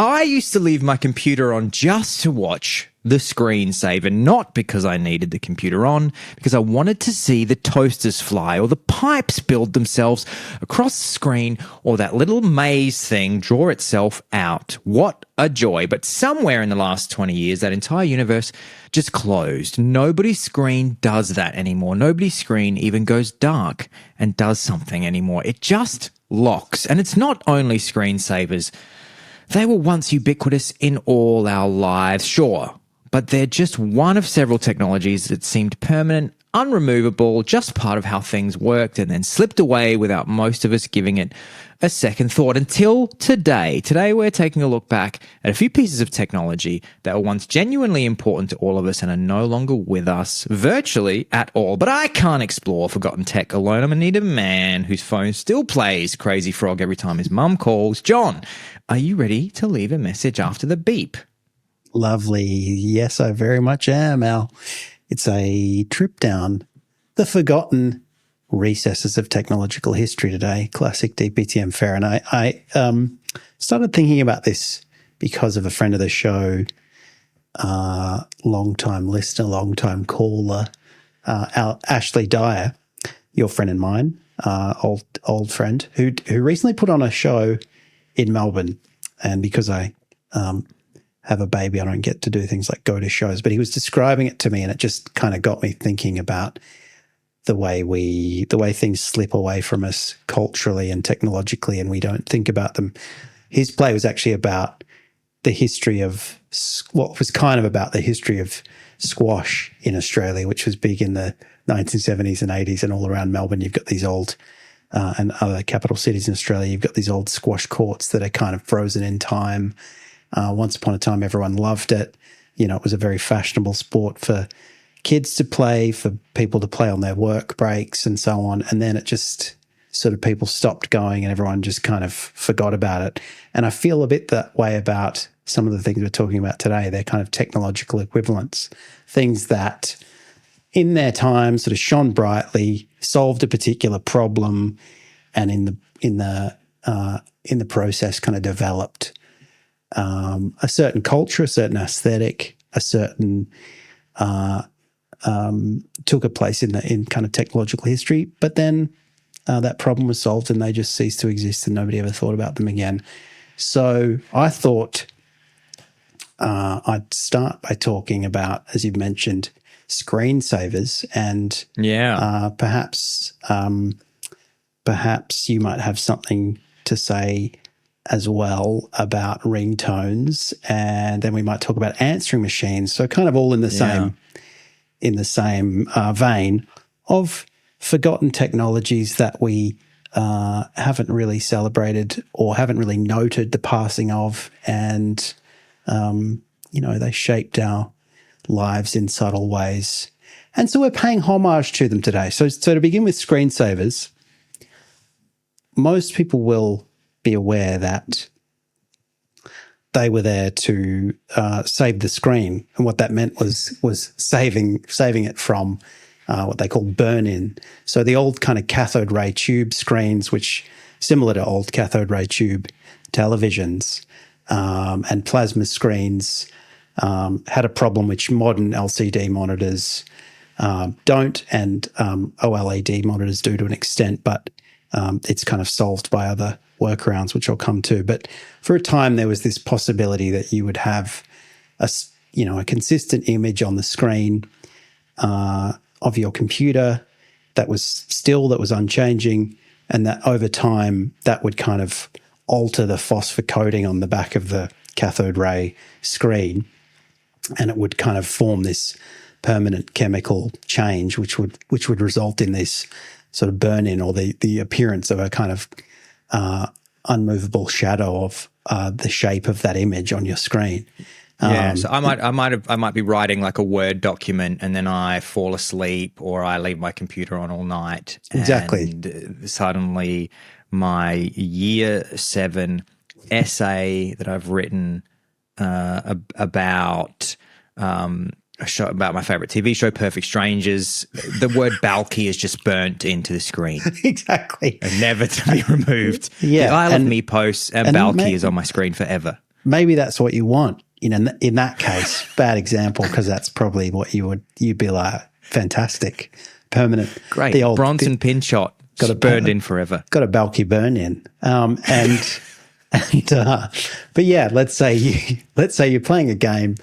I used to leave my computer on just to watch the screensaver, not because I needed the computer on, because I wanted to see the toasters fly or the pipes build themselves across the screen or that little maze thing draw itself out. What a joy. But somewhere in the last 20 years, that entire universe just closed. Nobody's screen does that anymore. Nobody's screen even goes dark and does something anymore. It just locks. And it's not only screensavers. They were once ubiquitous in all our lives, sure, but they're just one of several technologies that seemed permanent, unremovable, just part of how things worked, and then slipped away without most of us giving it a second thought until today. Today we're taking a look back at a few pieces of technology that were once genuinely important to all of us and are no longer with us virtually at all. But I can't explore forgotten tech alone. I'm going to need a man whose phone still plays Crazy Frog every time his mum calls. John, are you ready to leave a message after the beep? Lovely. Yes, I very much am, Al. It's a trip down the forgotten recesses of technological history today. Classic DPTM fare. And I started thinking about this because of a friend of the show, long-time listener, long-time caller, Ashley Dyer, your friend and mine, old friend, who recently put on a show in Melbourne. And because I have a baby, I don't get to do things like go to shows, but he was describing it to me and it just kind of got me thinking about the way things slip away from us culturally and technologically and we don't think about them. His play was actually about the history of what was kind of about the history of squash in Australia, which was big in the 1970s and 80s, and all around Melbourne you've got these old and other capital cities in Australia, you've got these old squash courts that are kind of frozen in time. Once upon a time, everyone loved it. You know, it was a very fashionable sport for kids to play, for people to play on their work breaks and so on. And then it just sort of people stopped going and everyone just kind of forgot about it. And I feel a bit that way about some of the things we're talking about today. They're kind of technological equivalents, things that in their time sort of shone brightly, solved a particular problem, and in the process kind of developed a certain culture, a certain aesthetic, a certain took a place in kind of technological history. But then that problem was solved and they just ceased to exist and nobody ever thought about them again. So I thought I'd start by talking about, as you've mentioned, screensavers, and perhaps you might have something to say as well about ringtones, and then we might talk about answering machines. So kind of all in the same vein of forgotten technologies that we haven't really celebrated or haven't really noted the passing of, and they shaped our lives in subtle ways. And so we're paying homage to them today. So to begin with screensavers, most people will be aware that they were there to save the screen. And what that meant was saving it from what they call burn-in. So the old kind of cathode ray tube screens, which similar to old cathode ray tube televisions and plasma screens, had a problem which modern LCD monitors don't, and OLED monitors do to an extent, but it's kind of solved by other workarounds, which I'll come to. But for a time, there was this possibility that you would have a consistent image on the screen of your computer that was unchanging, and that over time that would kind of alter the phosphor coating on the back of the cathode ray screen, and it would kind of form this permanent chemical change, which would result in this sort of burn-in, or the appearance of a kind of unmovable shadow of the shape of that image on your screen. So I might be writing like a Word document, and then I fall asleep, or I leave my computer on all night. Exactly. And suddenly, my Year 7 essay that I've written about a show about my favorite TV show, Perfect Strangers, the word Balky is just burnt into the screen. Exactly. And never to be removed. Yeah. The Isle of Me posts and Balky is on my screen forever. maybe that's what you want. In that case, bad example, because that's probably what you'd be like, fantastic, permanent. Great. The old Bronson pin shot. Got burned in forever. Got a bulky burn in. But yeah, let's say you're playing a game.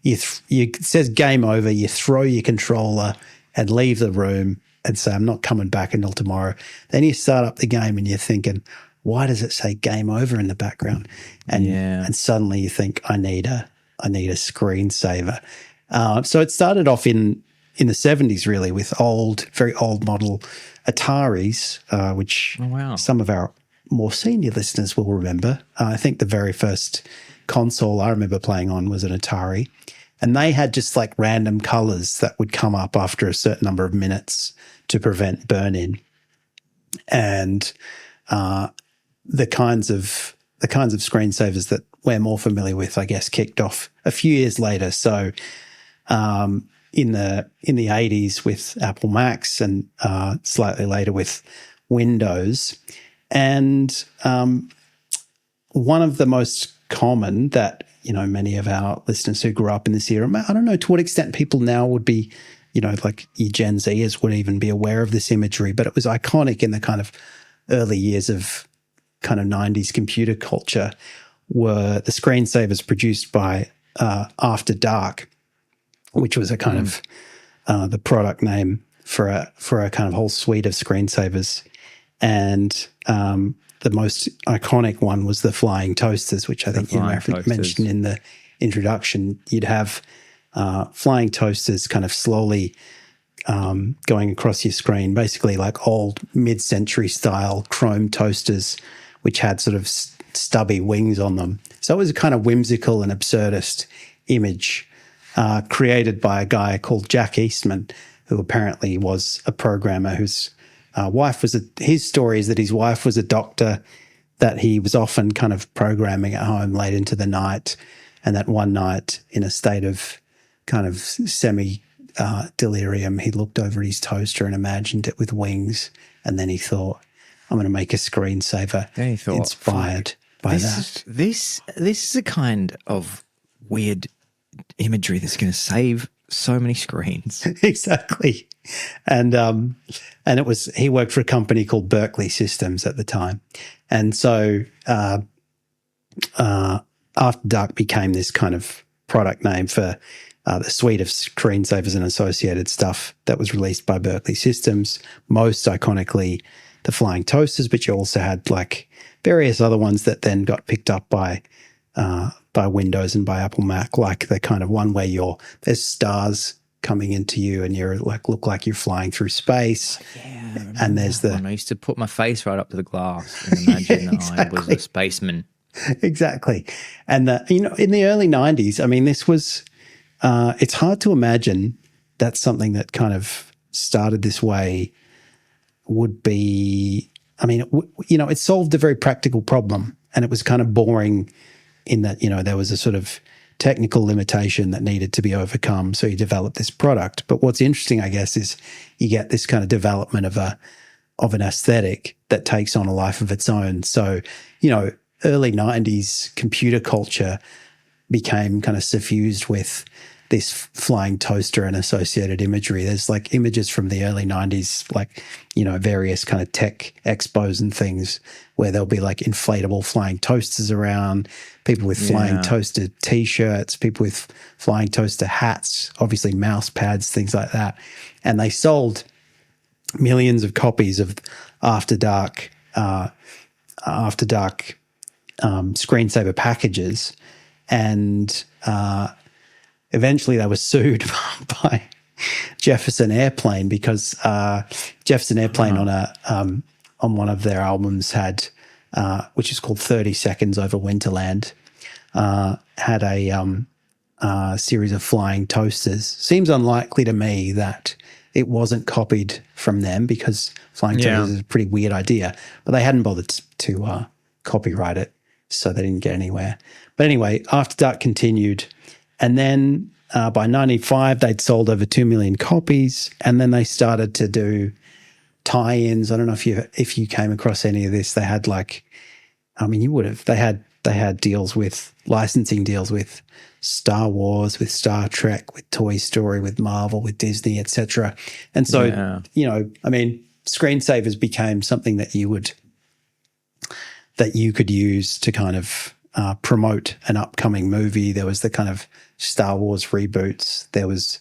It says game over. You throw your controller and leave the room and say, I'm not coming back until tomorrow. Then you start up the game and you're thinking, why does it say game over in the background? And suddenly you think, I need a screensaver. So it started off in the 70s really with very old model Ataris, which some of our more senior listeners will remember. I think the very first console I remember playing on was an Atari. And they had just like random colors that would come up after a certain number of minutes to prevent burn-in. And the kinds of screensavers that we're more familiar with, I guess, kicked off a few years later. So in the 80s with Apple Macs and slightly later with Windows. And one of the most common that, many of our listeners who grew up in this era, I don't know to what extent people now would be, like your Gen Zers would even be aware of this imagery, but it was iconic in the kind of early years of kind of 90s computer culture, were the screensavers produced by After Dark, which was a kind of the product name for a kind of whole suite of screensavers. And the most iconic one was the flying toasters, which I think you mentioned in the introduction. You'd have flying toasters kind of slowly going across your screen, basically like old mid-century style chrome toasters, which had sort of stubby wings on them. So it was a kind of whimsical and absurdist image created by a guy called Jack Eastman, who apparently was a programmer whose his story is that his wife was a doctor, that he was often kind of programming at home late into the night, and that one night in a state of kind of delirium, he looked over his toaster and imagined it with wings, and then he thought, I'm going to make a screensaver inspired by that. This is a kind of weird imagery that's going to save so many screens. Exactly. And he worked for a company called Berkeley Systems at the time. And so After Dark became this kind of product name for the suite of screensavers and associated stuff that was released by Berkeley Systems, most iconically the flying toasters, but you also had like various other ones that then got picked up by Windows and by Apple Mac, like the kind of one where there's stars coming into you and you're like, look like you're flying through space. Yeah. And there's I used to put my face right up to the glass and imagine that I was a spaceman. Exactly. And in the early 90s, I mean, this was, it's hard to imagine that something that kind of started this way would be, I mean, it solved a very practical problem, and it was kind of boring in that, there was a sort of technical limitation that needed to be overcome. So you develop this product. But what's interesting, I guess, is you get this kind of development of an aesthetic that takes on a life of its own. So, early 90s computer culture became kind of suffused with this flying toaster and associated imagery. There's like images from the early 90s, like, various kind of tech expos and things where there'll be like inflatable flying toasters around, people with flying toaster T-shirts, people with flying toaster hats, obviously mouse pads, things like that. And they sold millions of copies of After Dark screensaver packages. And eventually they were sued by Jefferson Airplane because Jefferson Airplane on one of their albums had, which is called 30 Seconds Over Winterland, had a series of flying toasters. Seems unlikely to me that it wasn't copied from them because flying toasters is a pretty weird idea, but they hadn't bothered to copyright it, so they didn't get anywhere. But anyway, After Dark continued, and then by 95, they'd sold over 2 million copies, and then they started to do tie-ins. I don't know if you came across any of this. They had you would have. They had they had licensing deals with Star Wars, with Star Trek, with Toy Story, with Marvel, with Disney, etc. And so, you know, I mean, screensavers became something that you could use to kind of promote an upcoming movie. There was the kind of Star Wars reboots. There was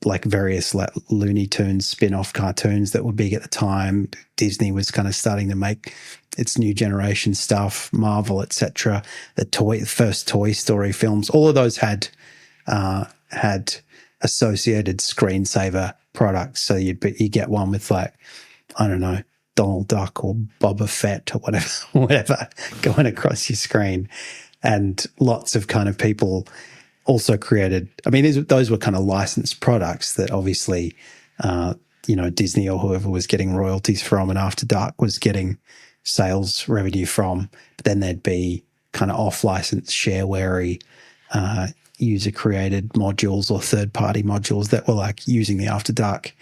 like various Looney Tunes spin-off cartoons that were big at the time. Disney was kind of starting to make its new generation stuff, Marvel, etc. The first Toy Story films, all of those had associated screensaver products. So you get one with, like, I don't know, Donald Duck or Boba Fett or whatever going across your screen, and lots of kind of people also created. I mean, those were kind of licensed products that obviously, you know, Disney or whoever was getting royalties from, and After Dark was getting sales revenue from. But then there'd be kind of off-license, shareware, user-created modules or third-party modules that were like using the After Dark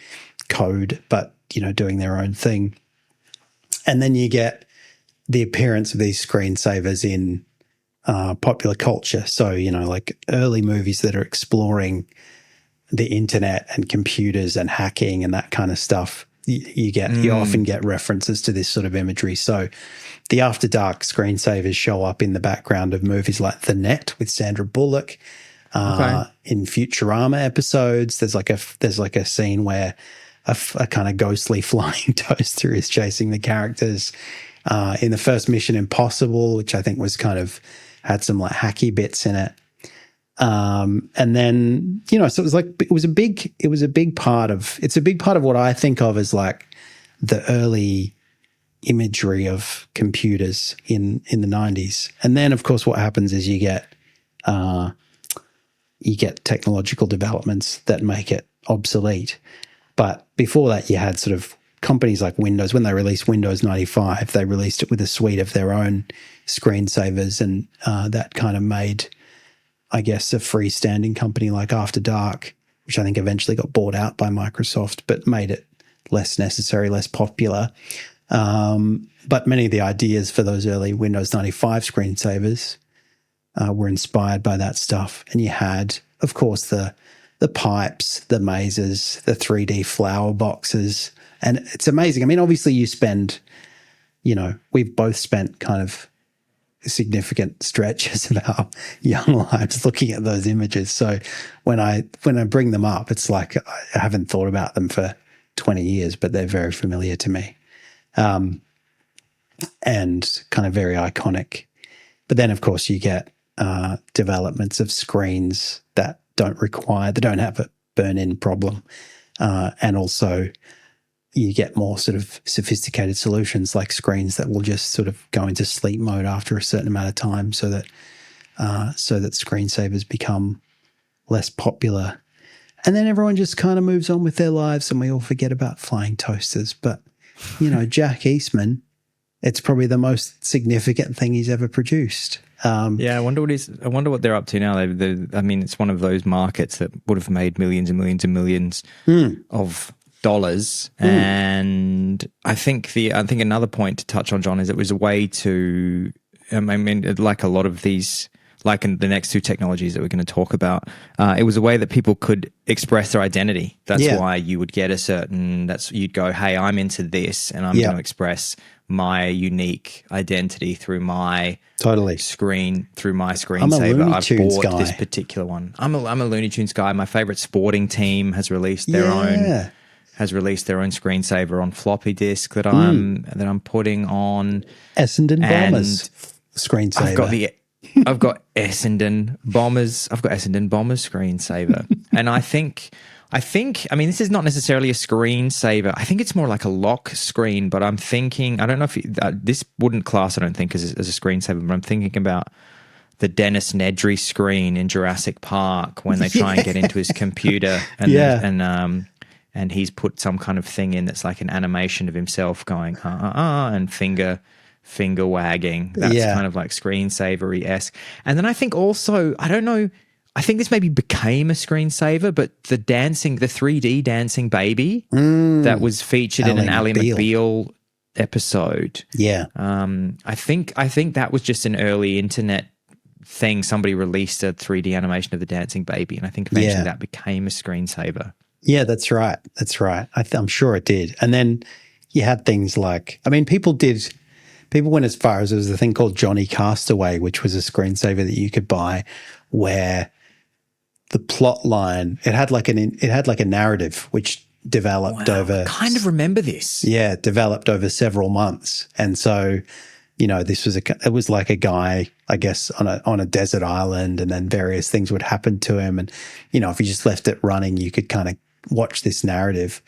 code, but, you know, doing their own thing. And then you get the appearance of these screensavers in popular culture. So, you know, like early movies that are exploring the internet and computers and hacking and that kind of stuff. You often get references to this sort of imagery. So the After Dark screensavers show up in the background of movies like The Net with Sandra Bullock. In Futurama episodes, there's like a scene where a kind of ghostly flying toaster is chasing the characters. In the first Mission Impossible, which I think was kind of had some like hacky bits in it. And then, you know, so it's a big part of what I think of as like the early imagery of computers in the 90s. And then, of course, what happens is you get technological developments that make it obsolete. But before that, you had sort of companies like Windows. When they released Windows 95, they released it with a suite of their own screensavers, and that kind of made, I guess, a freestanding company like After Dark, which I think eventually got bought out by Microsoft, but made it less necessary, less popular. But many of the ideas for those early Windows 95 screensavers were inspired by that stuff. And you had, of course, the pipes, the mazes, the 3D flower boxes. And it's amazing. I mean, obviously you spend, you know, we've both spent kind of significant stretches of our young lives looking at those images. So when I bring them up, it's like I haven't thought about them for 20 years, but they're very familiar to me, and kind of very iconic. But then, of course, you get developments of screens that don't have a burn-in problem, and also you get more sort of sophisticated solutions like screens that will just sort of go into sleep mode after a certain amount of time, so that screensavers become less popular. And then everyone just kind of moves on with their lives, and we all forget about flying toasters. But, you know, Jack Eastman, it's probably the most significant thing he's ever produced. Yeah, I wonder what they're up to now. I mean, it's one of those markets that would have made millions and millions and millions of dollars. And I think another point to touch on, John, is it was a way to, I mean, like a lot of these, like in the next two technologies that we're going to talk about, it was a way that people could express their identity. That's why you would get you'd go, hey, I'm into this, and I'm going to express my unique identity through my screensaver. I've bought this particular one. I'm a Looney Tunes guy. My favorite sporting team has released their own screensaver on floppy disk that I'm putting on Essendon Bombers screensaver. I've got Essendon Bombers screensaver. And I think, I mean, this is not necessarily a screensaver. I think it's more like a lock screen, but I'm thinking, I don't know if this wouldn't class, I don't think, as a screensaver, but I'm thinking about the Dennis Nedry screen in Jurassic Park when they try and get into his computer and he's put some kind of thing in that's like an animation of himself going, and finger wagging. That's kind of like screensavery-esque. And then I think also, I don't know, I think this maybe became a screensaver, but the 3D dancing baby that was featured in an Ally McBeal episode. Yeah. I think that was just an early internet thing. Somebody released a 3D animation of the dancing baby, and I think eventually that became a screensaver. Yeah, that's right. That's right. I'm sure it did. And then you had things like, I mean, people went as far as there was a thing called Johnny Castaway, which was a screensaver that you could buy where the plot line, it had like a narrative which developed over. I kind of remember this. Yeah, developed over several months. And so, it was like a guy, I guess, on a desert island, and then various things would happen to him. And, if you just left it running, you could kind of watch this narrative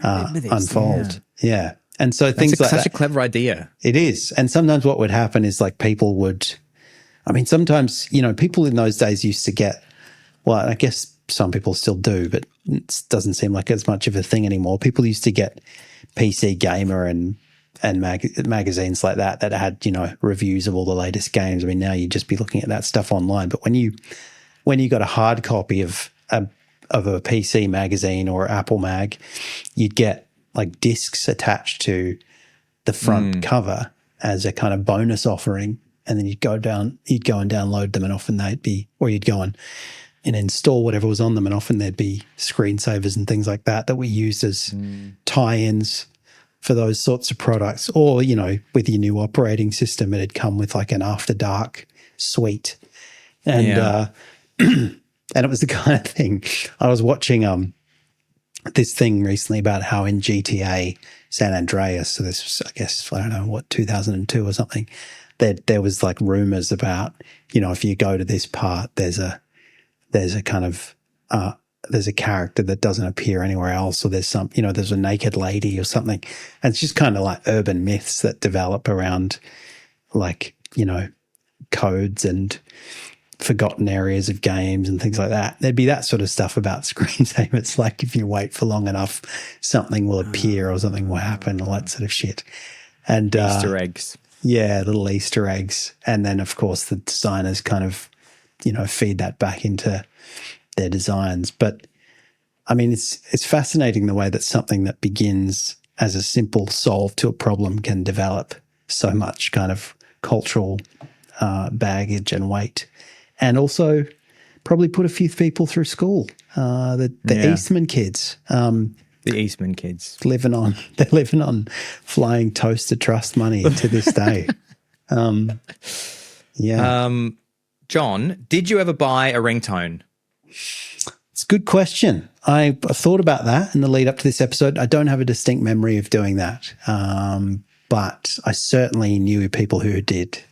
unfold. Yeah. And so things like such a clever idea. It is. And sometimes what would happen is like sometimes, people in those days used to get, well, I guess some people still do, but it doesn't seem like as much of a thing anymore. People used to get PC Gamer and magazines like that had, reviews of all the latest games. I mean, now you'd just be looking at that stuff online. But when you got a hard copy of a PC magazine or Apple Mag, you'd get like discs attached to the front cover as a kind of bonus offering. And then you'd go and download them, and often you'd go and install whatever was on them, and often there'd be screensavers and things like that we used as tie-ins for those sorts of products. Or, with your new operating system, it'd come with like an After Dark suite. And and it was the kind of thing, I was watching this thing recently about how in GTA San Andreas, so this was, I guess, 2002 or something, there was like rumors about, if you go to this part, there's a kind of there's a character that doesn't appear anywhere else, or there's there's a naked lady or something. And it's just kind of like urban myths that develop around like, codes and forgotten areas of games and things like that. There'd be that sort of stuff about screensavers, like if you wait for long enough, something will appear or something will happen, all that sort of shit. And Easter eggs. Yeah, little Easter eggs. And then, of course, the designers kind of, feed that back into their designs. But, I mean, it's fascinating the way that something that begins as a simple solve to a problem can develop so much kind of cultural baggage and weight. And also probably put a few people through school. The Eastman kids. The Eastman kids. They're living on flying toaster trust money to this day. John, did you ever buy a ringtone? It's a good question. I thought about that in the lead up to this episode. I don't have a distinct memory of doing that, but I certainly knew people who did.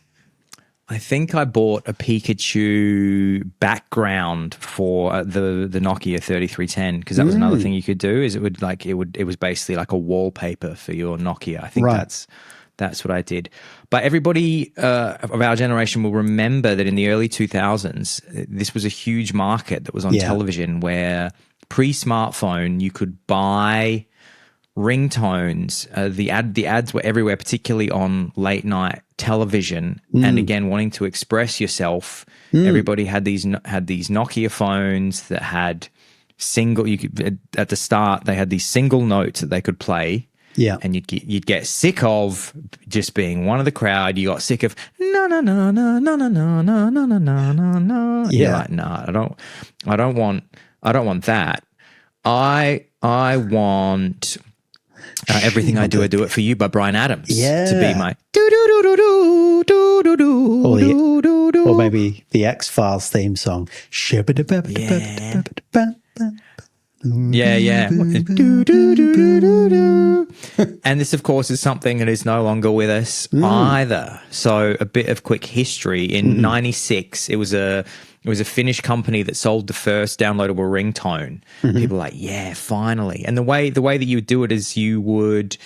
I think I bought a Pikachu background for the Nokia 3310, because that was another thing you could do. Is it was basically like a wallpaper for your Nokia. I think that's what I did. But everybody of our generation will remember that in the early 2000s, this was a huge market that was on television, where pre-smartphone you could buy ringtones. The ads were everywhere, particularly on late night television. And again, wanting to express yourself, everybody had these Nokia phones that had at the start they had these single notes that they could play. Yeah, and you'd get sick of just being one of the crowd. You got sick of no no no no no no no no no no no no. You're like, no, I don't want that. I want Everything I Do, I Do It For You by Bryan Adams to be my or maybe the X-Files theme song. Yeah. And this, of course, is something that is no longer with us either. So a bit of quick history. In 96, it was a Finnish company that sold the first downloadable ringtone. People were like, yeah, finally. And the way that you would do it is you'd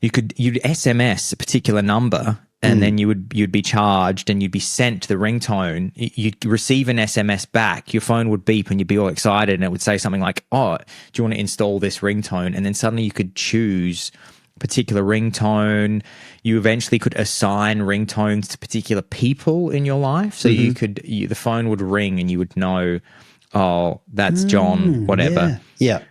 SMS a particular number, and then you'd be charged, and you'd be sent the ringtone. You'd receive an SMS back. Your phone would beep, and you'd be all excited, and it would say something like, "Oh, do you want to install this ringtone?" And then suddenly you could choose a particular ringtone. You eventually could assign ringtones to particular people in your life, so the phone would ring, and you would know, oh, that's John, whatever. Yeah.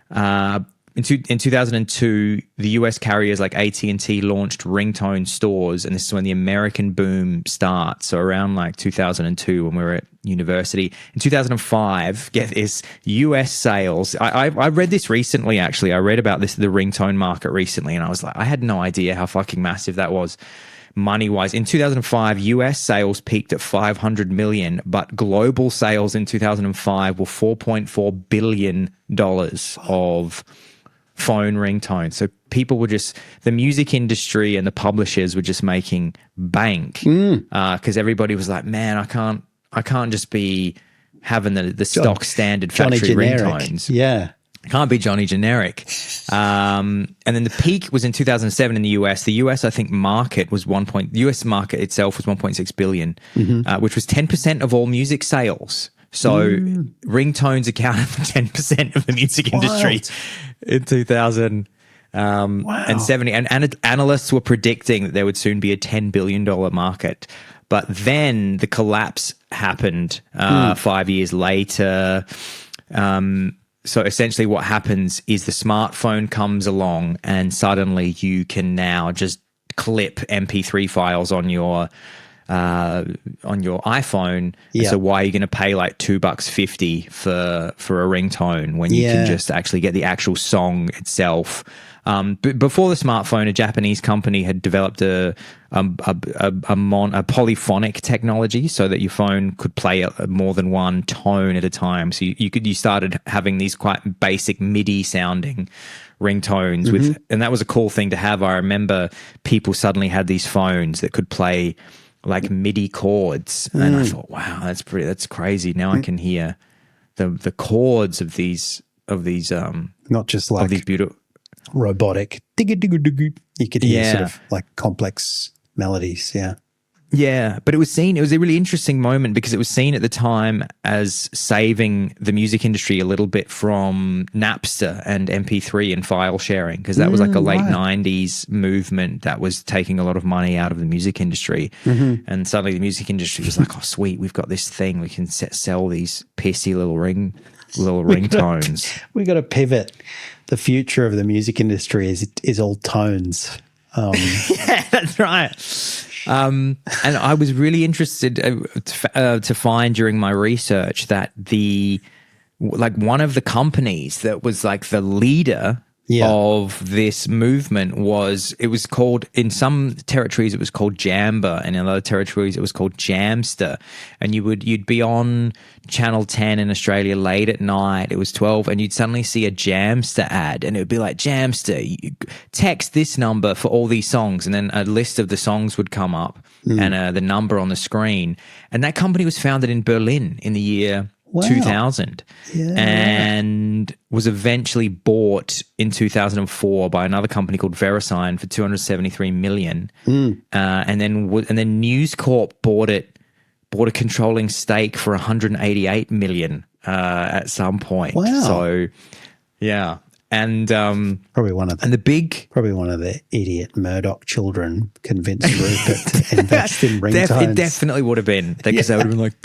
in 2002, the US carriers like AT&T launched ringtone stores, and this is when the American boom starts. So around like 2002, when we were at university. In 2005, get this, US sales. I read this recently, actually. I read about the ringtone market recently, and I was like, I had no idea how fucking massive that was money-wise. In 2005, US sales peaked at 500 million, but global sales in 2005 were $4.4 billion of phone ringtones. So people were just, the music industry and the publishers were just making bank because everybody was like, man, I can't just be having the stock standard factory ringtones. Yeah. Can't be Johnny Generic. And then the peak was in 2007 in the US. The US, I think, market was the US market itself was 1.6 billion, which was 10% of all music sales. So ringtones accounted for 10% of the music industry in 2070. And analysts were predicting that there would soon be a $10 billion market. But then the collapse happened 5 years later. So essentially what happens is the smartphone comes along and suddenly you can now just clip MP3 files on your iPhone. Yeah. So why are you going to pay like $2.50 for a ringtone when you can just actually get the actual song itself? But before the smartphone, a Japanese company had developed a polyphonic technology so that your phone could play more than one tone at a time. So you started having these quite basic MIDI sounding ringtones and that was a cool thing to have. I remember people suddenly had these phones that could play like MIDI chords, and I thought, wow, that's crazy. Now I can hear the chords of these not just like of these beautiful robotic digga-digga-digga. You could hear sort of like complex melodies. Yeah, but it was a really interesting moment because it was seen at the time as saving the music industry a little bit from Napster and MP3 and file sharing, because that was like a late 90s movement that was taking a lot of money out of the music industry. And suddenly the music industry was like, oh, sweet, we've got this thing. We can sell these pissy little ringtones. We got to pivot. The future of the music industry is all tones. Yeah, that's right. And I was really interested to find during my research that one of the companies that was like the leader of this movement was called, in some territories it was called Jamba, and in other territories it was called Jamster. And you'd be on Channel 10 in Australia late at night, it was 12, and you'd suddenly see a Jamster ad, and it would be like, Jamster, you text this number for all these songs, and then a list of the songs would come up and the number on the screen. And that company was founded in Berlin in the year 2000 and was eventually bought in 2004 by another company called VeriSign for 273 million. And then News Corp bought a controlling stake for 188 million at some point. So and probably one of the idiot Murdoch children convinced Rupert to invest in ringtones. It definitely would have been, because they would have been like,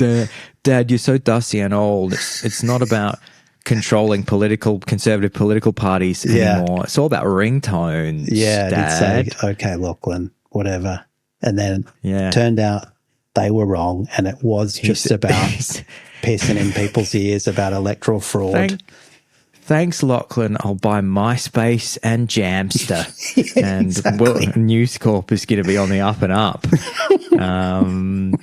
Dad, you're so dusty and old. It's not about controlling conservative political parties anymore. It's all about ringtones. Dad. It'd say, okay, Lachlan, whatever. And then turned out they were wrong, and it was just about pissing in people's ears about electoral fraud. Thanks, Lachlan. I'll buy MySpace and Jamster. And exactly. News Corp is going to be on the up and up. And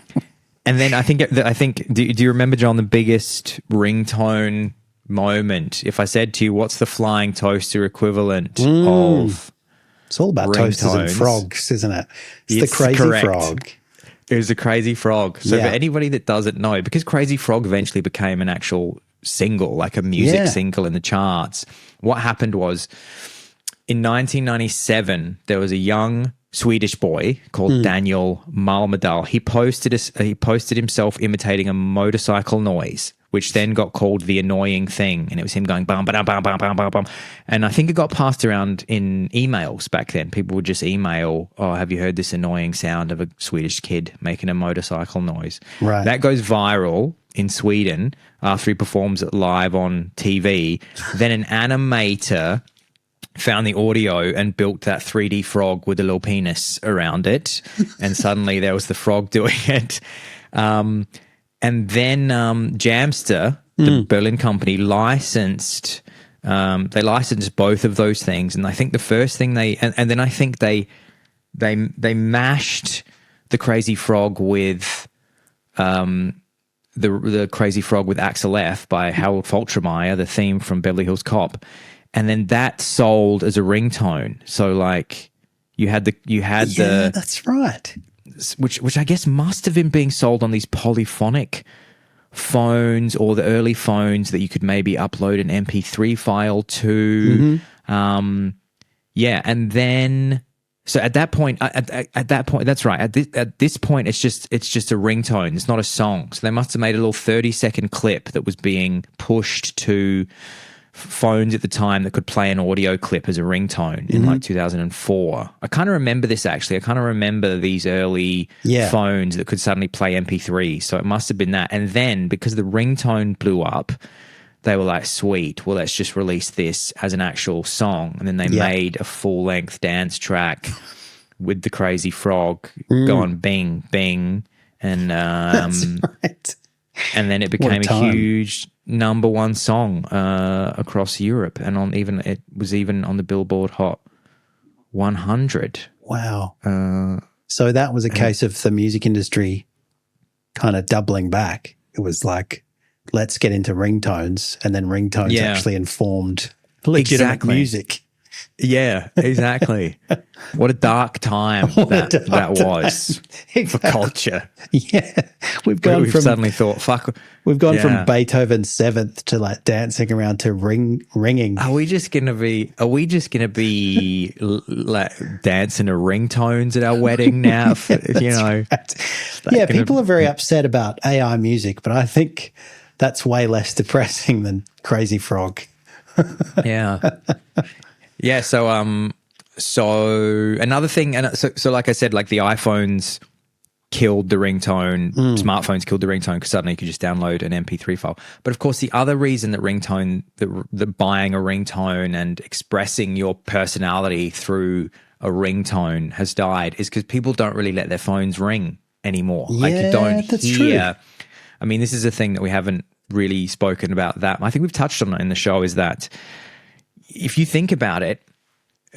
then I think, do you remember, John, the biggest ringtone moment? If I said to you, what's the flying toaster equivalent of It's all about ringtones? Toasters and frogs, isn't it? It's the crazy frog. It was a crazy frog. So for anybody that doesn't know, because Crazy Frog eventually became an actual single, like a music single in the charts, what happened was in 1997 there was a young Swedish boy called Daniel Malmedal. He posted himself imitating a motorcycle noise, which then got called the annoying thing, and it was him going bum bum bum bum bum bum bum. And I think it got passed around in emails back then. People would just email, "Oh, have you heard this annoying sound of a Swedish kid making a motorcycle noise?" Right. That goes viral in Sweden after he performs it live on TV. Then an animator found the audio and built that 3D frog with a little penis around it, and suddenly there was the frog doing it. And then Jamster, the Berlin company, licensed both of those things. And I think the first thing and then I think they mashed the Crazy Frog with the Crazy Frog with Axel F by Harold Faltermeyer, the theme from Beverly Hills Cop. And then that sold as a ringtone. So like you had that's right. Which I guess must have been being sold on these polyphonic phones, or the early phones that you could maybe upload an MP3 file to. And then so at that point, that's right. At this point, it's just a ringtone. It's not a song. So they must have made a little 30-second clip that was being pushed to phones at the time that could play an audio clip as a ringtone in like 2004. I kind of remember this actually. I kind of remember these early phones that could suddenly play MP3. So it must have been that. And then because the ringtone blew up, they were like, sweet, well, let's just release this as an actual song. And then they made a full-length dance track with the Crazy Frog going bing, bing. And That's right. And then it became a huge number one song across Europe, and it was even on the Billboard Hot 100. Wow. So that was a case of the music industry kind of doubling back. It was like, let's get into ringtones, and then ringtones actually informed legitimate music. Yeah, exactly. What a dark time that was for culture. Yeah, we've suddenly thought, fuck. We've gone from Beethoven's Seventh to like dancing around to ringing. Are we just gonna be like dancing to ringtones at our wedding now? Right. People are very upset about AI music, but I think that's way less depressing than Crazy Frog. Yeah. So another thing, and so like I said, like the iPhones killed the ringtone, smartphones killed the ringtone because suddenly you could just download an MP3 file. But of course, the other reason that the buying a ringtone and expressing your personality through a ringtone has died is because people don't really let their phones ring anymore. Yeah, like you don't that's hear. true. I mean, this is a thing that we haven't really spoken about. That I think we've touched on it in the show. Is that if you think about it,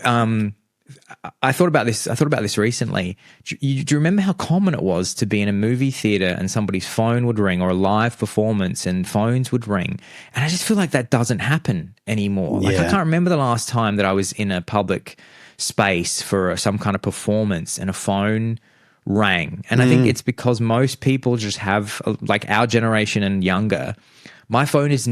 I thought about this recently. Do you remember how common it was to be in a movie theater and somebody's phone would ring, or a live performance and phones would ring? And I just feel like that doesn't happen anymore. Like I can't remember the last time that I was in a public space for some kind of performance and a phone rang. And I think it's because most people just have, like our generation and younger, my phone is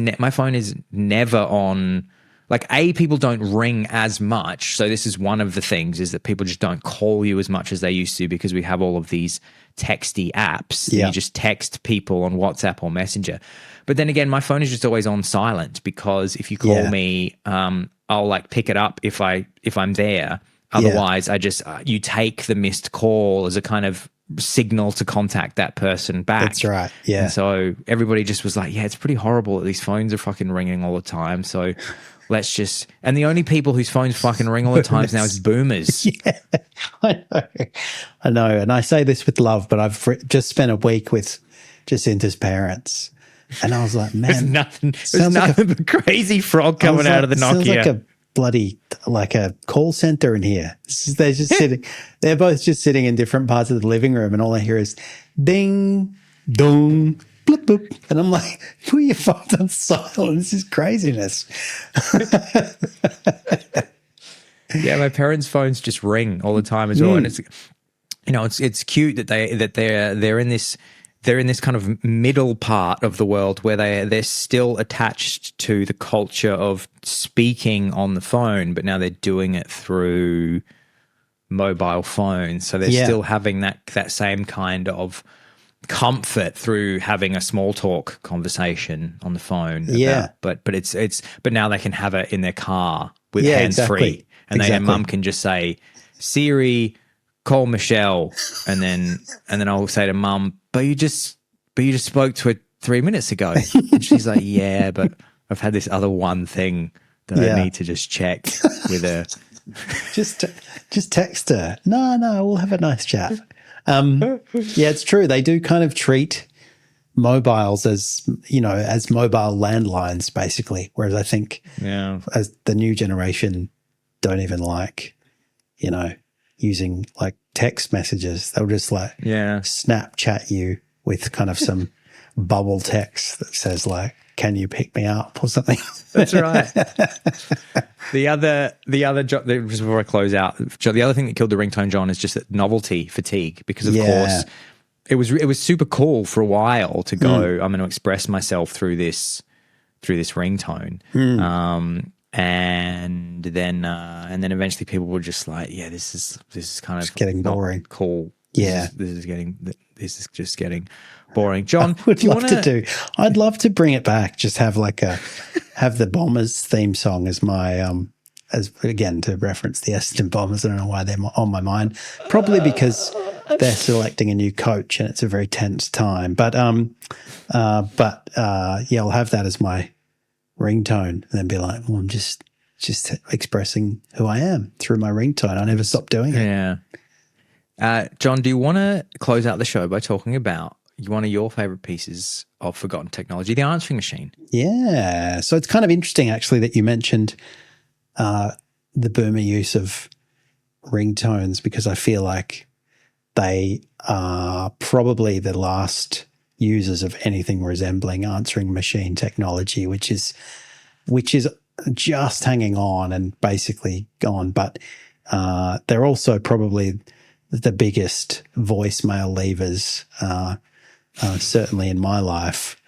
never on. Like, people don't ring as much. So this is one of the things, is that people just don't call you as much as they used to because we have all of these texty apps. Yeah. You just text people on WhatsApp or Messenger. But then again, my phone is just always on silent because if you call me, I'll like pick it up if I'm there. Otherwise, I just you take the missed call as a kind of signal to contact that person back. That's right. Yeah. And so everybody just was like, it's pretty horrible that these phones are fucking ringing all the time. So let's just, and the only people whose phones fucking ring all the time now is boomers. Yeah, I know. And I say this with love, but I've just spent a week with Jacinta's parents, and I was like, man, there's nothing but Crazy Frog coming out of the Nokia. Sounds like a bloody, like a call center in here. They're just sitting, they're both just sitting in different parts of the living room, and all I hear is ding, dong, bloop, bloop. And I'm like, put your phone on silent. This is craziness. Yeah, my parents' phones just ring all the time as well. And it's cute that they're in this kind of middle part of the world where they're still attached to the culture of speaking on the phone, but now they're doing it through mobile phones. So they're still having that same kind of comfort through having a small talk conversation on the phone. But now they can have it in their car with hands free, and their mum can just say, Siri, call Michelle, and then I'll say to mum, but you just spoke to her 3 minutes ago, and she's like, yeah, but I've had this other one thing that I need to just check with her. Just text her. No, we'll have a nice chat. Yeah, it's true. They do kind of treat mobiles as, as mobile landlines, basically. Whereas I think as the new generation don't even like, using like text messages. They'll just like Snapchat you with kind of some bubble text that says like, "Can you pick me up?" or something. That's right. The other just before I close out, the other thing that killed the ringtone, John, is just that novelty fatigue, because of course it was super cool for a while to go, I'm going to express myself through this ringtone. And then eventually people were just like, this is kind of just getting boring. Cool. Yeah. This is just getting boring. John, I'd love to bring it back. Just have have the Bombers theme song as my as again, to reference the Essendon Bombers. I don't know why they're on my mind. Probably because they're selecting a new coach and it's a very tense time. But I'll have that as my ringtone and then be like, well, I'm just expressing who I am through my ringtone. I never stop doing it. Yeah. John, do you want to close out the show by talking about one of your favorite pieces of forgotten technology, the answering machine? Yeah. So it's kind of interesting actually that you mentioned the boomer use of ringtones, because I feel like they are probably the last users of anything resembling answering machine technology, which is just hanging on and basically gone. But they're also probably the biggest voicemail leavers, certainly in my life.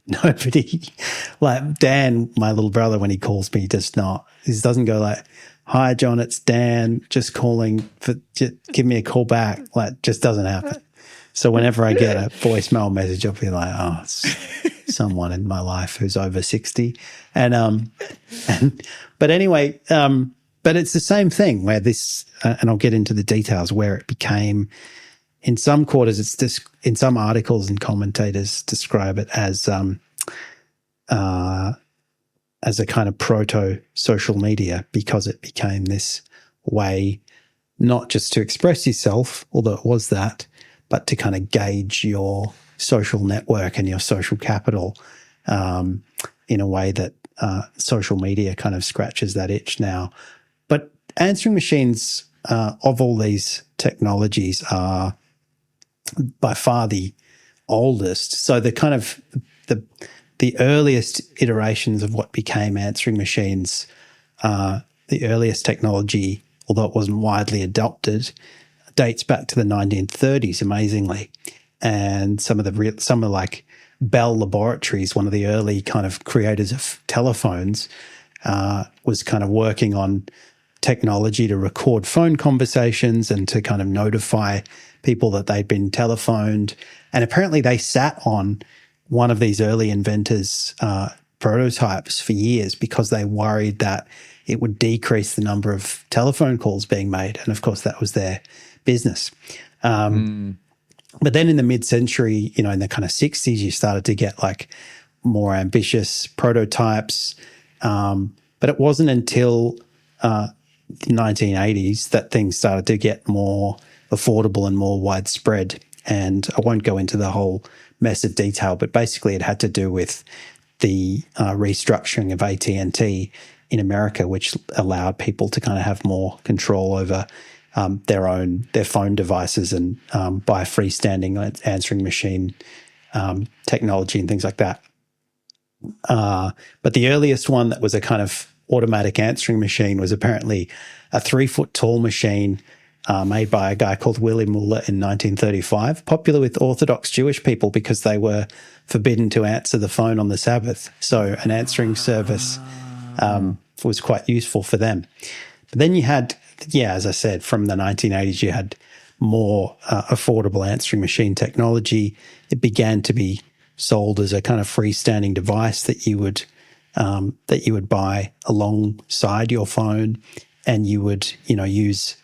Nobody, like Dan, my little brother, when he calls me, he doesn't go like, "Hi, John, it's Dan, just calling just give me a call back." Like, just doesn't happen. So whenever I get a voicemail message, I'll be like, "Oh, it's someone in my life who's over 60." But anyway, but it's the same thing where this, and I'll get into the details where it became. In some quarters, it's just in some articles and commentators describe it as a kind of proto-social media, because it became this way not just to express yourself, although it was that, but to kind of gauge your social network and your social capital in a way that social media kind of scratches that itch now. But answering machines of all these technologies are by far the oldest. So the kind of the earliest iterations of what became answering machines, the earliest technology, although it wasn't widely adopted, dates back to the 1930s, amazingly. And some of like Bell Laboratories, one of the early kind of creators of telephones, was kind of working on technology to record phone conversations and to kind of notify people that they'd been telephoned. And apparently they sat on one of these early inventors' prototypes for years because they worried that it would decrease the number of telephone calls being made. And of course, that was their business. But then in the mid-century, in the kind of 60s, you started to get like more ambitious prototypes. But it wasn't until the 1980s that things started to get more affordable and more widespread. And I won't go into the whole mess of detail, but basically it had to do with the restructuring of AT&T in America, which allowed people to kind of have more control over their phone devices and by freestanding answering machine technology and things like that. But the earliest one that was a kind of automatic answering machine was apparently a 3-foot tall machine made by a guy called Willy Muller in 1935, popular with Orthodox Jewish people because they were forbidden to answer the phone on the Sabbath. So an answering service was quite useful for them. But then you had, as I said, from the 1980s, you had more affordable answering machine technology. It began to be sold as a kind of freestanding device that you would buy alongside your phone, and you would use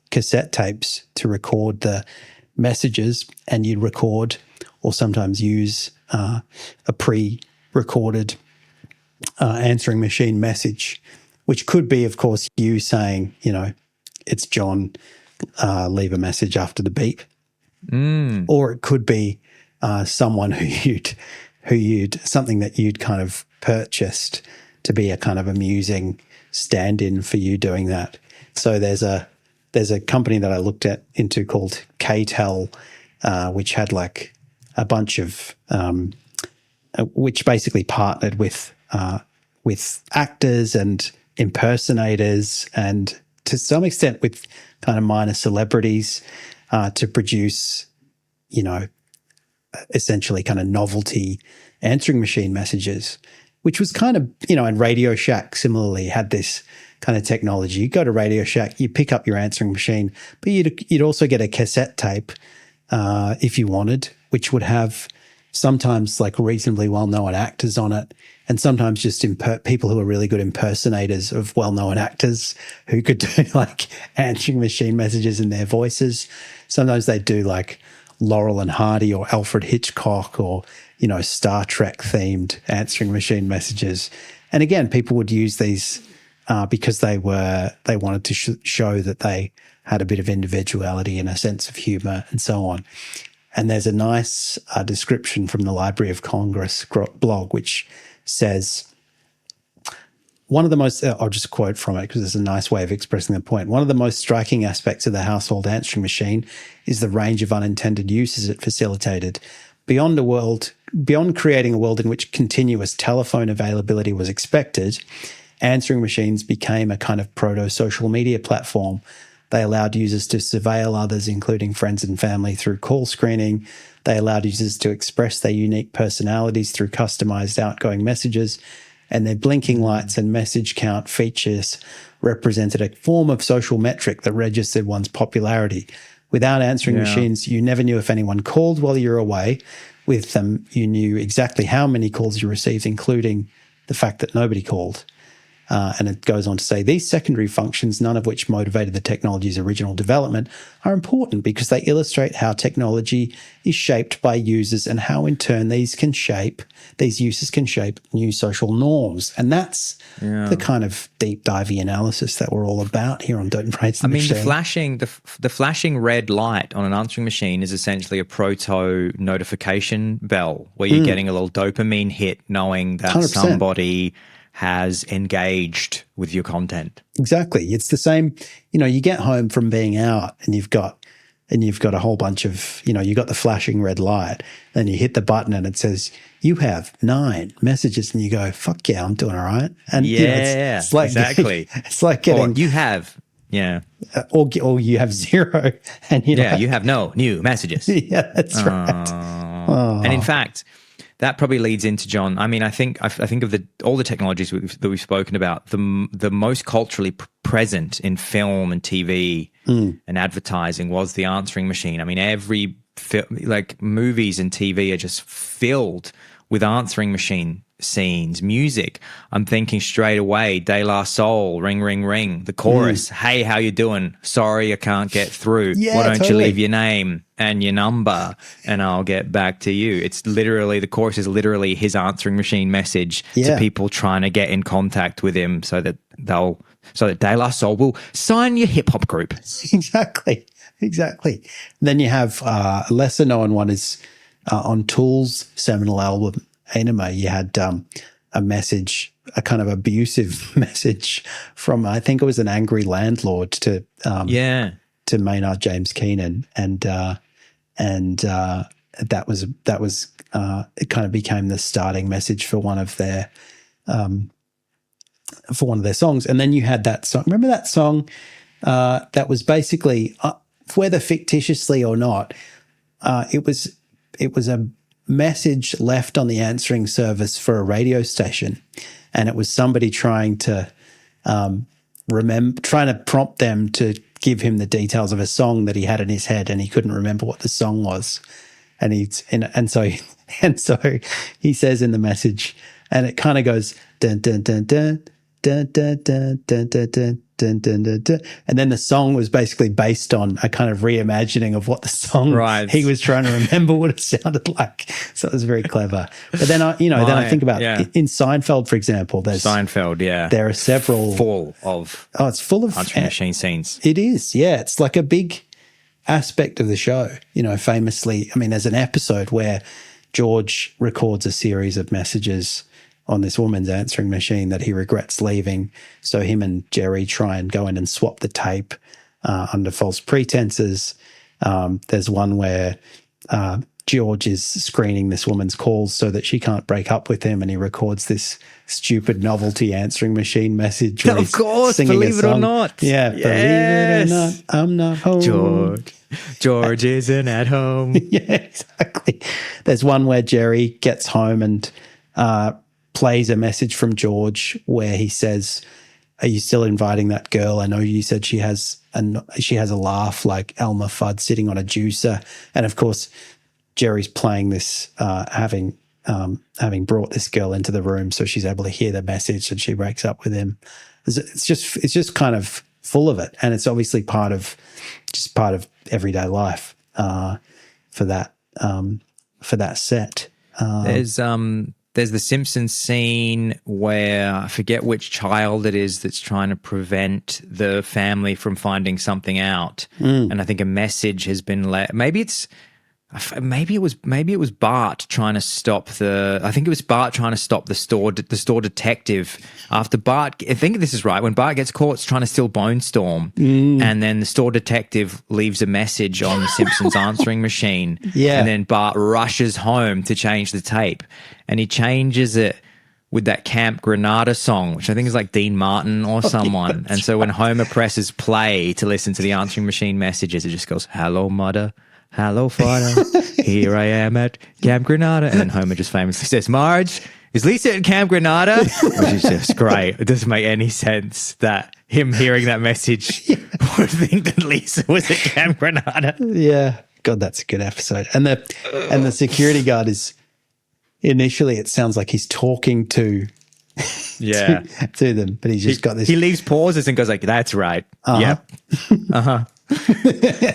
cassette tapes to record the messages, and you'd record or sometimes use a pre-recorded answering machine message, which could be, of course, you saying, it's John, leave a message after the beep. Or it could be someone who you'd something that you'd kind of purchased to be a kind of amusing stand-in for you doing that. So there's a company that I looked into called KTEL, which had like a bunch of which basically partnered with actors and impersonators and to some extent with kind of minor celebrities to produce, essentially kind of novelty answering machine messages, which was kind of, and Radio Shack similarly had this kind of technology. You go to Radio Shack, you pick up your answering machine, but you'd also get a cassette tape if you wanted, which would have sometimes like reasonably well-known actors on it, and sometimes just people who are really good impersonators of well-known actors who could do like answering machine messages in their voices. Sometimes they do like Laurel and Hardy or Alfred Hitchcock or, Star Trek themed answering machine messages. And again, people would use these because they wanted to show that they had a bit of individuality and a sense of humor and so on. And there's a nice description from the Library of Congress blog, which says, one of the most, I'll just quote from it because it's a nice way of expressing the point. One of the most striking aspects of the household answering machine is the range of unintended uses it facilitated. Beyond creating a world in which continuous telephone availability was expected, answering machines became a kind of proto-social media platform. They allowed users to surveil others, including friends and family, through call screening. They allowed users to express their unique personalities through customized outgoing messages, and their blinking lights and message count features represented a form of social metric that registered one's popularity. Without answering machines, you never knew if anyone called while you were away. With them, you knew exactly how many calls you received, including the fact that nobody called. And it goes on to say, these secondary functions, none of which motivated the technology's original development, are important because they illustrate how technology is shaped by users and how, in turn, these uses can shape new social norms. And that's the kind of deep divey analysis that we're all about here on Don't Praise the Machine. The flashing red light on an answering machine is essentially a proto notification bell where you're getting a little dopamine hit knowing that 100%. Somebody has engaged with your content. Exactly. It's the same, you get home from being out and you've got a whole bunch of, you got the flashing red light, then you hit the button and it says, you have 9 messages, and you go, fuck yeah, I'm doing all right. And it's like, exactly. It's like getting, or you have, or you have 0 and you have no new messages. Yeah, that's right. And in fact, that probably leads into, John, I mean, I think of all the technologies that we've spoken about, the most culturally present in film and TV and advertising was the answering machine. I mean, every movies and TV are just filled with answering machine scenes. Music, I'm thinking straight away, De La Soul, Ring, Ring, Ring, the chorus, hey, how you doing? Sorry, I can't get through. Why don't you leave your name and your number and I'll get back to you? It's literally, the chorus is literally his answering machine message to people trying to get in contact with him so that De La Soul will sign your hip hop group. Exactly. Then you have a lesser known one is on Tool's seminal album Anima. You had a message, a kind of abusive message from, I think it was an angry landlord to Maynard James Keenan, and that was it kind of became the starting message for one of their songs. And then you had that song. Remember that song that was basically, whether fictitiously or not, it was a message left on the answering service for a radio station, and it was somebody trying to prompt them to give him the details of a song that he had in his head, and he couldn't remember what the song was, and so he says in the message, and it kind of goes dun dun dun dun dun dun dun dun dun dun, dun, dun, dun. And then the song was basically based on a kind of reimagining of what the song he was trying to remember would have sounded like. So it was very clever. But then then I think about in Seinfeld, for example, there are several full of it's full of answering machine scenes. It is, yeah. It's like a big aspect of the show. Famously, I mean, there's an episode where George records a series of messages on this woman's answering machine that he regrets leaving. So him and Jerry try and go in and swap the tape under false pretenses. There's one where George is screening this woman's calls so that she can't break up with him, and he records this stupid novelty answering machine message. Of course, believe it or not. Yeah, yes. Believe it or not, I'm not home. George isn't at home. Yeah, exactly. There's one where Jerry gets home and plays a message from George where he says, "Are you still inviting that girl? I know you said she has a laugh like Elmer Fudd sitting on a juicer." And of course, Jerry's playing this, having brought this girl into the room, so she's able to hear the message, and she breaks up with him. It's just kind of full of it, and it's obviously part of everyday life for that set. There's the Simpsons scene where I forget which child it is that's trying to prevent the family from finding something out, and I think a message has been maybe it was Bart trying to stop the store detective after Bart. I think this is right. When Bart gets caught trying to steal Bone Storm, and then the store detective leaves a message on the Simpsons answering machine. Yeah. And then Bart rushes home to change the tape, and he changes it with that Camp Granada song, which I think is like Dean Martin or someone. And so when Homer presses play to listen to the answering machine messages, it just goes, "Hello, mother. Hello, father. Here I am at Camp Granada." And then Homer just famously says, "Marge, is Lisa at Camp Granada?" Which is just great. It doesn't make any sense that him hearing that message would think that Lisa was at Camp Granada. Yeah. God, that's a good episode. And the security guard is initially, it sounds like he's talking to them, but he's just got this. He leaves pauses and goes like, "That's right. Yep. Uh-huh.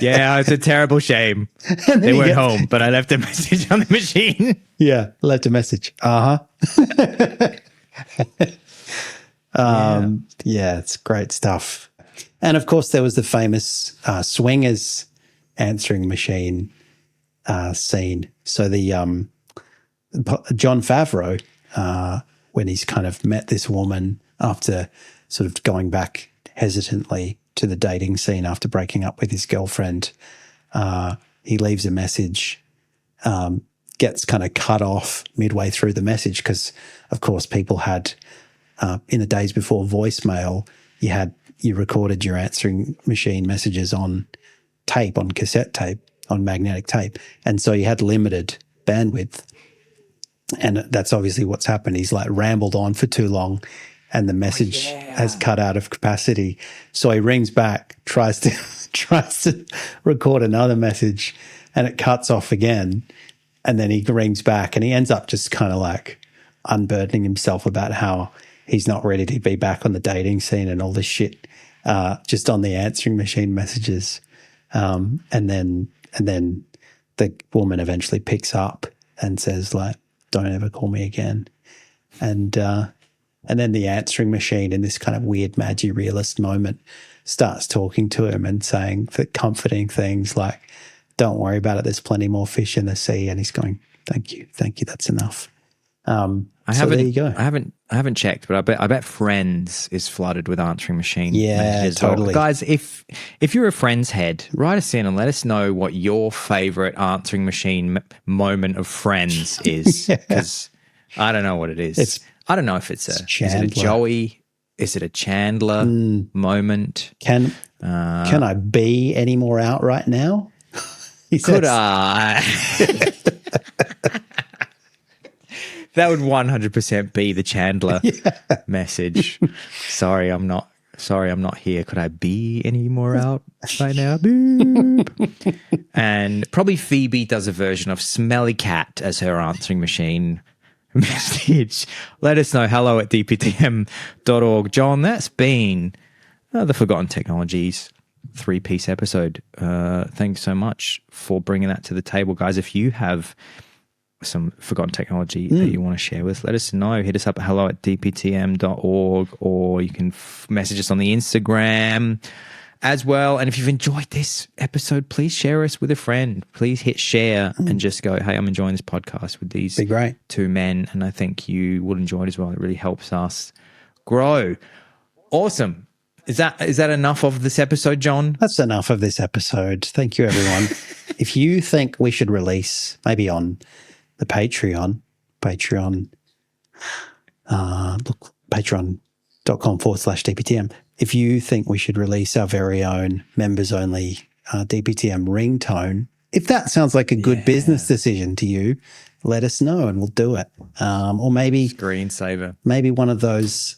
Yeah, it's a terrible shame. They weren't home, but I left a message on the machine." Yeah, left a message. Yeah, it's great stuff. And of course, there was the famous Swingers answering machine scene. So the Jon Favreau, when he's kind of met this woman after sort of going back hesitantly to the dating scene after breaking up with his girlfriend, he leaves a message, gets kind of cut off midway through the message because, of course, people had, in the days before voicemail, you recorded your answering machine messages on tape, on cassette tape, on magnetic tape. And so you had limited bandwidth. And that's obviously what's happened. He's like rambled on for too long, and the message has cut out of capacity. So he rings back, tries to record another message, and it cuts off again. And then he rings back, and he ends up just kind of like unburdening himself about how he's not ready to be back on the dating scene and all this shit, just on the answering machine messages. And then the woman eventually picks up and says like, "Don't ever call me again." And then the answering machine, in this kind of weird magi-realist moment, starts talking to him and saying the comforting things like, "Don't worry about it. There's plenty more fish in the sea." And he's going, thank you, that's enough." There you go. I haven't checked, but I bet Friends is flooded with answering machine messages. Totally. Guys, if you're a Friends head, write us in and let us know what your favorite answering machine moment of Friends is, because I don't know what it is. I don't know if is it a Joey? Is it a Chandler moment? Can I be any more out right now? Could I? That would 100% be the Chandler message. Sorry, I'm not here. Could I be any more out right now? Boop. And probably Phoebe does a version of Smelly Cat as her answering machine message. Let us know. hello@dptm.org. John, that's been the Forgotten Technologies 3-piece episode. Thanks so much for bringing that to the table, guys. If you have some forgotten technology that you want to share with us, let us know. Hit us up at hello@dptm.org, or you can message us on the Instagram as well. And if you've enjoyed this episode, please share us with a friend. Please hit share and just go, hey, I'm enjoying this podcast with these two men, and I think you will enjoy it as well. It really helps us grow. Awesome. Is that enough of this episode, John? That's enough of this episode. Thank you, everyone. If you think we should release, maybe on the Patreon, look, patreon.com/DPTM. If you think we should release our very own members-only DPTM ringtone, if that sounds like a good business decision to you, let us know and we'll do it. Or maybe Screensaver. Maybe one of those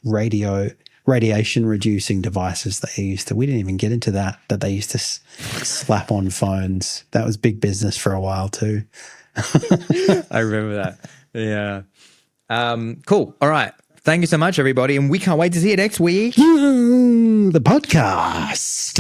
radiation-reducing devices that they used to. We didn't even get into that they used to slap on phones. That was big business for a while too. I remember that. Yeah. Cool. All right. Thank you so much, everybody. And we can't wait to see you next week. The podcast.